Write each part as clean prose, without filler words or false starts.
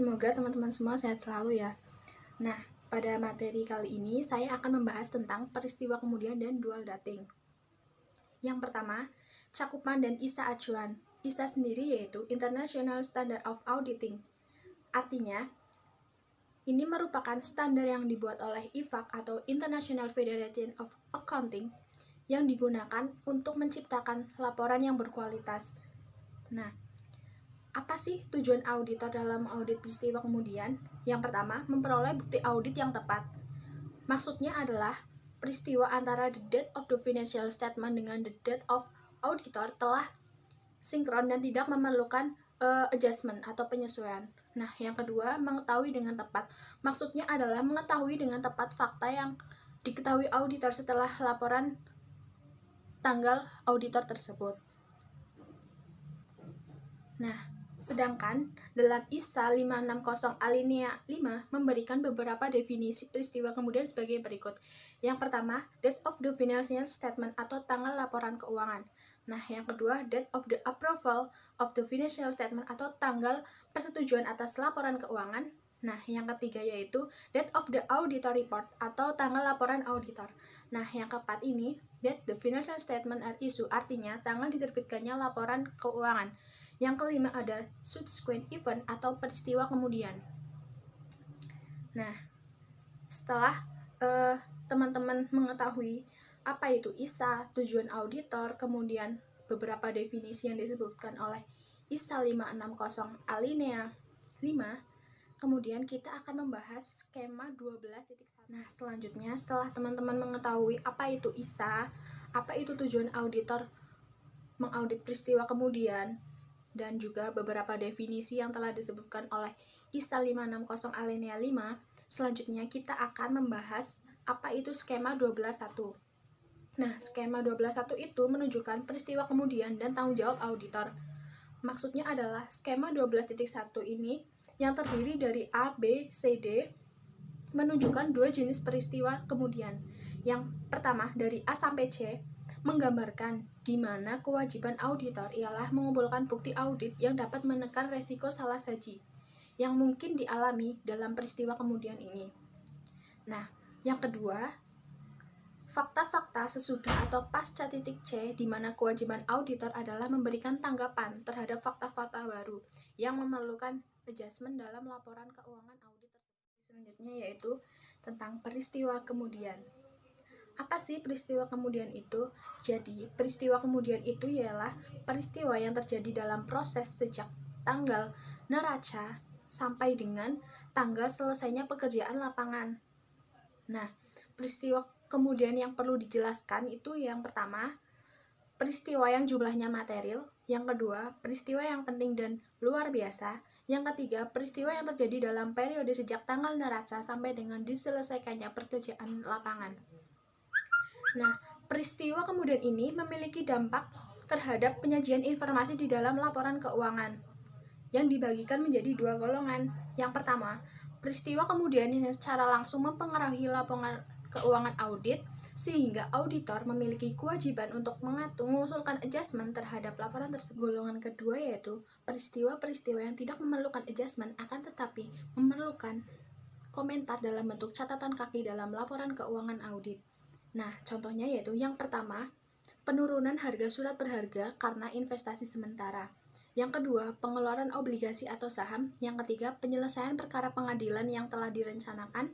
Semoga teman-teman semua sehat selalu ya. Nah, pada materi kali ini saya akan membahas tentang peristiwa kemudian dan dual dating. Yang pertama, cakupan dan ISA acuan. ISA sendiri yaitu International Standard of Auditing. Artinya, ini merupakan standar yang dibuat oleh IFAC atau International Federation of Accounting yang digunakan untuk menciptakan laporan yang berkualitas. Nah, apa sih tujuan auditor dalam audit peristiwa kemudian? Yang pertama, memperoleh bukti audit yang tepat. Maksudnya adalah peristiwa antara the date of the financial statement dengan the date of auditor telah sinkron dan tidak memerlukan adjustment atau penyesuaian. Nah, yang kedua, mengetahui dengan tepat. Maksudnya adalah mengetahui dengan tepat fakta yang diketahui auditor setelah laporan tanggal auditor tersebut. Nah, sedangkan dalam ISA 560 alinea 5 memberikan beberapa definisi peristiwa kemudian sebagai berikut. Yang pertama, date of the financial statement atau tanggal laporan keuangan. Nah, yang kedua, date of the approval of the financial statement atau tanggal persetujuan atas laporan keuangan. Nah, yang ketiga yaitu date of the auditor report atau tanggal laporan auditor. Nah, yang keempat ini, date the financial statement are issued, artinya tanggal diterbitkannya laporan keuangan. Yang kelima ada subsequent event atau peristiwa kemudian. Nah, setelah teman-teman mengetahui apa itu ISA, tujuan auditor, kemudian beberapa definisi yang disebutkan oleh ISA 560 alinea 5, kemudian kita akan membahas skema 12.1. Nah, selanjutnya setelah teman-teman mengetahui apa itu ISA, apa itu tujuan auditor mengaudit peristiwa kemudian, dan juga beberapa definisi yang telah disebutkan oleh ISA 560 alinea 5, selanjutnya kita akan membahas apa itu skema 12.1. Nah, skema 12.1 itu menunjukkan peristiwa kemudian dan tanggung jawab auditor. Maksudnya adalah skema 12.1 ini yang terdiri dari A, B, C, D menunjukkan dua jenis peristiwa kemudian. Yang pertama dari A sampai C menggambarkan di mana kewajiban auditor ialah mengumpulkan bukti audit yang dapat menekan resiko salah saji yang mungkin dialami dalam peristiwa kemudian ini. Nah, yang kedua, fakta-fakta sesudah atau pasca titik C di mana kewajiban auditor adalah memberikan tanggapan terhadap fakta-fakta baru yang memerlukan adjustment dalam laporan keuangan audit tersebut. Selanjutnya yaitu tentang peristiwa kemudian. Apa sih peristiwa kemudian itu? Jadi, peristiwa kemudian itu ialah peristiwa yang terjadi dalam proses sejak tanggal neraca sampai dengan tanggal selesainya pekerjaan lapangan. Nah, peristiwa kemudian yang perlu dijelaskan itu yang pertama, peristiwa yang jumlahnya material, yang kedua, peristiwa yang penting dan luar biasa, yang ketiga, peristiwa yang terjadi dalam periode sejak tanggal neraca sampai dengan diselesaikannya pekerjaan lapangan. Nah, peristiwa kemudian ini memiliki dampak terhadap penyajian informasi di dalam laporan keuangan yang dibagikan menjadi dua golongan. Yang pertama, peristiwa kemudian yang secara langsung mempengaruhi laporan keuangan audit sehingga auditor memiliki kewajiban untuk mengusulkan adjustment terhadap laporan tersebut. Golongan kedua yaitu peristiwa-peristiwa yang tidak memerlukan adjustment akan tetapi memerlukan komentar dalam bentuk catatan kaki dalam laporan keuangan audit. Nah, contohnya yaitu yang pertama, penurunan harga surat berharga karena investasi sementara. Yang kedua, pengeluaran obligasi atau saham. Yang ketiga, penyelesaian perkara pengadilan yang telah direncanakan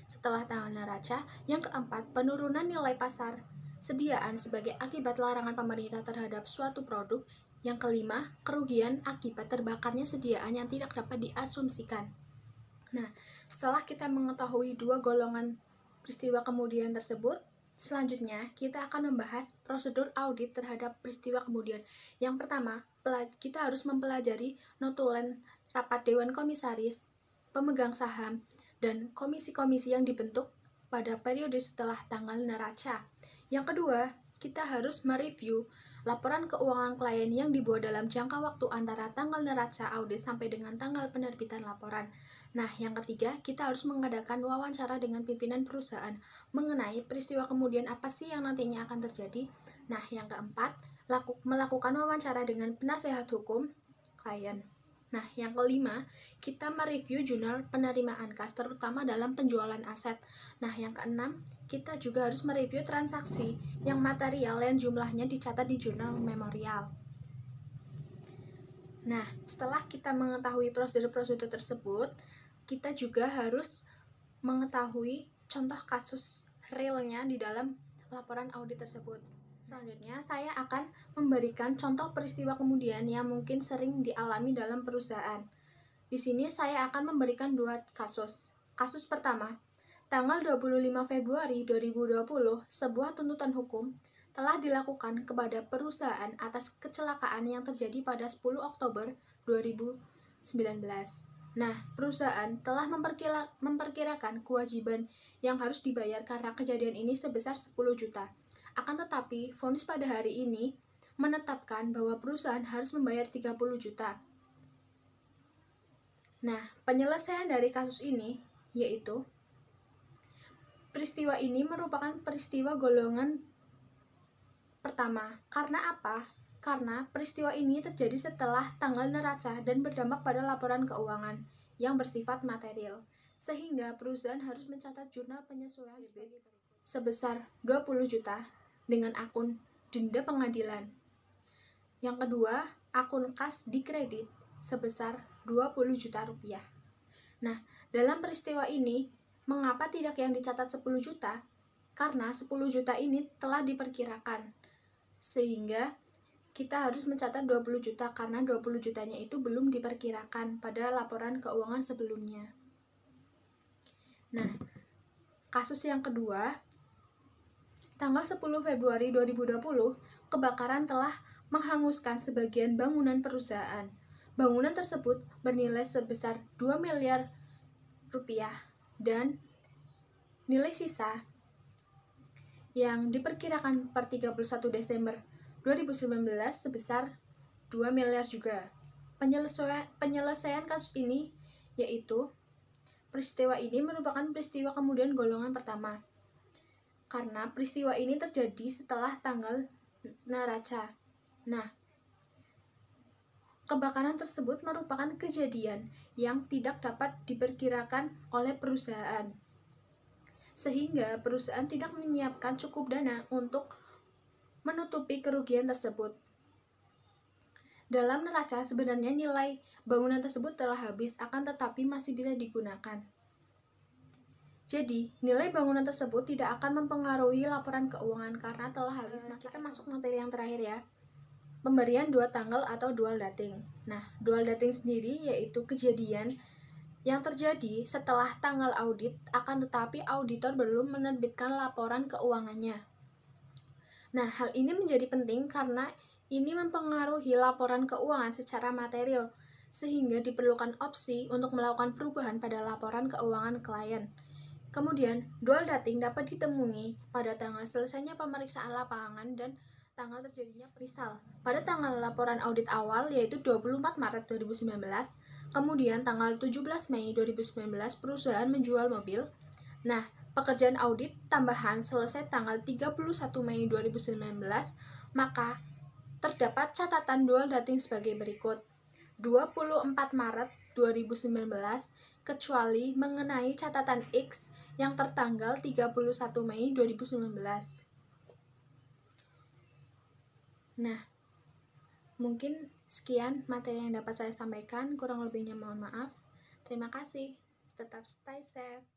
setelah tanggal neraca. Yang keempat, penurunan nilai pasar sediaan sebagai akibat larangan pemerintah terhadap suatu produk. Yang kelima, kerugian akibat terbakarnya sediaan yang tidak dapat diasumsikan. Nah, setelah kita mengetahui dua golongan peristiwa kemudian tersebut, selanjutnya kita akan membahas prosedur audit terhadap peristiwa kemudian. Yang pertama, kita harus mempelajari notulen rapat Dewan Komisaris, pemegang saham, dan komisi-komisi yang dibentuk pada periode setelah tanggal neraca. Yang kedua, kita harus mereview laporan keuangan klien yang dibuat dalam jangka waktu antara tanggal neraca audit sampai dengan tanggal penerbitan laporan. Nah, yang ketiga, kita harus mengadakan wawancara dengan pimpinan perusahaan mengenai peristiwa kemudian apa sih yang nantinya akan terjadi. Nah, yang keempat, melakukan wawancara dengan penasehat hukum klien. Nah, yang kelima, kita mereview jurnal penerimaan kas, terutama dalam penjualan aset. Nah, yang keenam, kita juga harus mereview transaksi yang material yang jumlahnya dicatat di jurnal memorial. Nah, setelah kita mengetahui prosedur-prosedur tersebut, kita juga harus mengetahui contoh kasus realnya di dalam laporan audit tersebut. Selanjutnya, saya akan memberikan contoh peristiwa kemudian yang mungkin sering dialami dalam perusahaan. Di sini saya akan memberikan 2 kasus. Kasus pertama, tanggal 25 Februari 2020, sebuah tuntutan hukum telah dilakukan kepada perusahaan atas kecelakaan yang terjadi pada 10 Oktober 2019. Nah, perusahaan telah memperkirakan kewajiban yang harus dibayar karena kejadian ini sebesar 10 juta. Akan tetapi, vonis pada hari ini menetapkan bahwa perusahaan harus membayar 30 juta. Nah, penyelesaian dari kasus ini yaitu peristiwa ini merupakan peristiwa golongan pertama. Karena apa? Karena peristiwa ini terjadi setelah tanggal neraca dan berdampak pada laporan keuangan yang bersifat material, sehingga perusahaan harus mencatat jurnal penyesuaian sebesar 20 juta dengan akun denda pengadilan. Yang kedua, akun kas di kredit sebesar 20 juta rupiah. Nah, dalam peristiwa ini, mengapa tidak yang dicatat 10 juta? Karena 10 juta ini telah diperkirakan, sehingga kita harus mencatat 20 juta karena 20 jutanya itu belum diperkirakan pada laporan keuangan sebelumnya. Nah, kasus yang kedua, tanggal 10 Februari 2020, kebakaran telah menghanguskan sebagian bangunan perusahaan. Bangunan tersebut bernilai sebesar 2 miliar rupiah dan nilai sisa yang diperkirakan per 31 Desember 2019 sebesar 2 miliar juga. Penyelesaian kasus ini yaitu peristiwa ini merupakan peristiwa kemudian golongan pertama. Karena peristiwa ini terjadi setelah tanggal neraca. Nah, kebakaran tersebut merupakan kejadian yang tidak dapat diperkirakan oleh perusahaan, sehingga perusahaan tidak menyiapkan cukup dana untuk menutupi kerugian tersebut. Dalam neraca sebenarnya nilai bangunan tersebut telah habis, akan tetapi masih bisa digunakan. Jadi, nilai bangunan tersebut tidak akan mempengaruhi laporan keuangan karena telah habis. Nah, kita masuk materi yang terakhir ya. Pemberian 2 tanggal atau dual dating. Nah, dual dating sendiri yaitu kejadian yang terjadi setelah tanggal audit, akan tetapi auditor belum menerbitkan laporan keuangannya. Nah, hal ini menjadi penting karena ini mempengaruhi laporan keuangan secara material, sehingga diperlukan opsi untuk melakukan perubahan pada laporan keuangan klien. Kemudian, dual dating dapat ditemui pada tanggal selesainya pemeriksaan lapangan dan tanggal terjadinya misal pada tanggal laporan audit awal yaitu 24 Maret 2019, kemudian tanggal 17 Mei 2019 perusahaan menjual mobil. Nah, pekerjaan audit tambahan selesai tanggal 31 Mei 2019, maka terdapat catatan dual dating sebagai berikut. 24 Maret 2019 kecuali mengenai catatan X yang tertanggal 31 Mei 2019. Nah, mungkin sekian materi yang dapat saya sampaikan, kurang lebihnya mohon maaf. Terima kasih. Tetap stay safe.